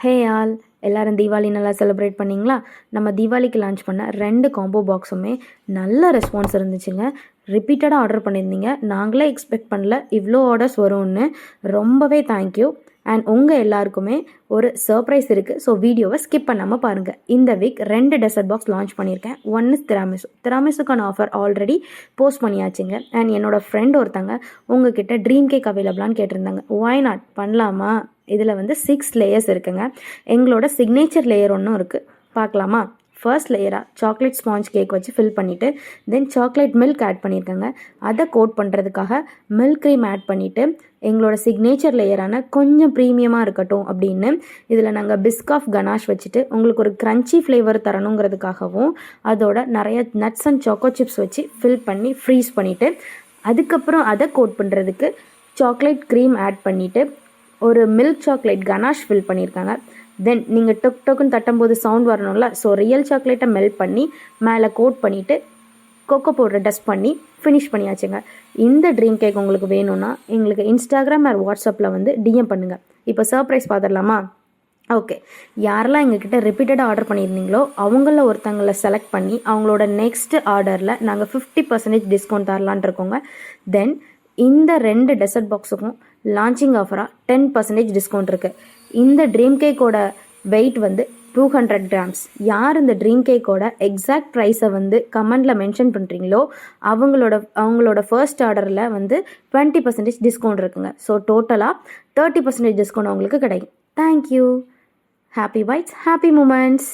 Hey all, எல்லாரும் தீபாவளி நல்லா celebrate பண்ணிங்களா? நம்ம தீபாவளிக்கு லான்ச் பண்ண 2 காம்போ பாக்ஸுமே நல்ல ரெஸ்பான்ஸ் இருந்துச்சுங்க. ரிப்பீட்டடாக ஆர்டர் பண்ணியிருந்தீங்க. நாங்களே எக்ஸ்பெக்ட் பண்ணல இவ்வளோ ஆர்டர்ஸ் வரும்னு. ரொம்பவே தேங்க்யூ. அண்ட் உங்கள் எல்லாருக்குமே ஒரு சர்ப்ரைஸ் இருக்குது. ஸோ வீடியோவை ஸ்கிப் பண்ணாமல் பாருங்கள். இந்த வீக் 2 டெசர்ட் பாக்ஸ் லான்ச் பண்ணியிருக்கேன். ஒன் இஸ் திராமிசுக்கான ஆஃபர் ஆல்ரெடி போஸ்ட் பண்ணியாச்சுங்க. அண்ட் என்னோட ஃப்ரெண்ட் ஒருத்தங்க உங்ககிட்ட ட்ரீம் கேக் அவைலபிளான்னு கேட்டிருந்தாங்க. ஒய் நாட் பண்ணலாமா? இதில் வந்து 6 லேயர்ஸ் இருக்குங்க. எங்களோட சிக்னேச்சர் லேயர் ஒன்றும் இருக்குது, பார்க்கலாமா? ஃபர்ஸ்ட் லேயராக சாக்லேட் ஸ்பாஞ்ச் கேக் வச்சு ஃபில் பண்ணிவிட்டு தென் சாக்லேட் மில்க் ஆட் பண்ணியிருக்கேங்க. அதை கோட் பண்ணுறதுக்காக மில்க் க்ரீம் ஆட் பண்ணிவிட்டு எங்களோட சிக்னேச்சர் லேயரான கொஞ்சம் ப்ரீமியமாக இருக்கட்டும் அப்படின்னு இதில் நாங்கள் பிஸ்காஃப் கனாஷ் வச்சுட்டு உங்களுக்கு ஒரு க்ரன்ச்சி ஃப்ளேவர் தரணுங்கிறதுக்காகவும் அதோட நிறைய நட்ஸ் அண்ட் சாக்கோ சிப்ஸ் வச்சு ஃபில் பண்ணி ஃப்ரீஸ் பண்ணிவிட்டு அதுக்கப்புறம் அதை கோட் பண்ணுறதுக்கு சாக்லேட் க்ரீம் ஆட் பண்ணிவிட்டு ஒரு மில்க் சாக்லேட் கனாஷ் ஃபில் பண்ணியிருக்காங்க. தென் நீங்கள் டொக்குன்னு தட்டும்போது சவுண்ட் வரணும்ல, ஸோ ரியல் சாக்லேட்டை மெல்ட் பண்ணி மேலே கோட் பண்ணிவிட்டு கொக்கோ பவுடரை டஸ்ட் பண்ணி ஃபினிஷ் பண்ணியாச்சுங்க. இந்த ட்ரீம் கேக் உங்களுக்கு வேணும்னா எங்களுக்கு இன்ஸ்டாகிராம் ஆர் வாட்ஸ்அப்பில் வந்து டிஎம் பண்ணுங்கள். இப்போ சர்ப்ரைஸ் பார்த்துடலாமா? ஓகே, யாரெல்லாம் எங்ககிட்ட ரிப்பீட்டடாக ஆர்டர் பண்ணியிருந்தீங்களோ அவங்கள ஒருத்தங்களை செலக்ட் பண்ணி அவங்களோட நெக்ஸ்ட் ஆர்டரில் நாங்கள் 50% டிஸ்கவுண்ட் தரலான் இருக்கோங்க. தென் இந்த 2 டெசர்ட் பாக்ஸுக்கும் லான்ச்சிங் ஆஃபராக 10% டிஸ்கவுண்ட் இருக்குது. இந்த ட்ரீம் கேக்கோட வெயிட் வந்து 200 கிராம்ஸ். யார் இந்த ட்ரீம் கேக்கோட எக்ஸாக்ட் ப்ரைஸை வந்து கமெண்டில் மென்ஷன் பண்ணுறீங்களோ அவங்களோட ஃபர்ஸ்ட் ஆர்டரில் வந்து 20% டிஸ்கவுண்ட் இருக்குங்க. ஸோ டோட்டலாக 30% டிஸ்கவுண்ட் அவங்களுக்கு கிடைக்கும். Thank you. Happy bites, happy moments.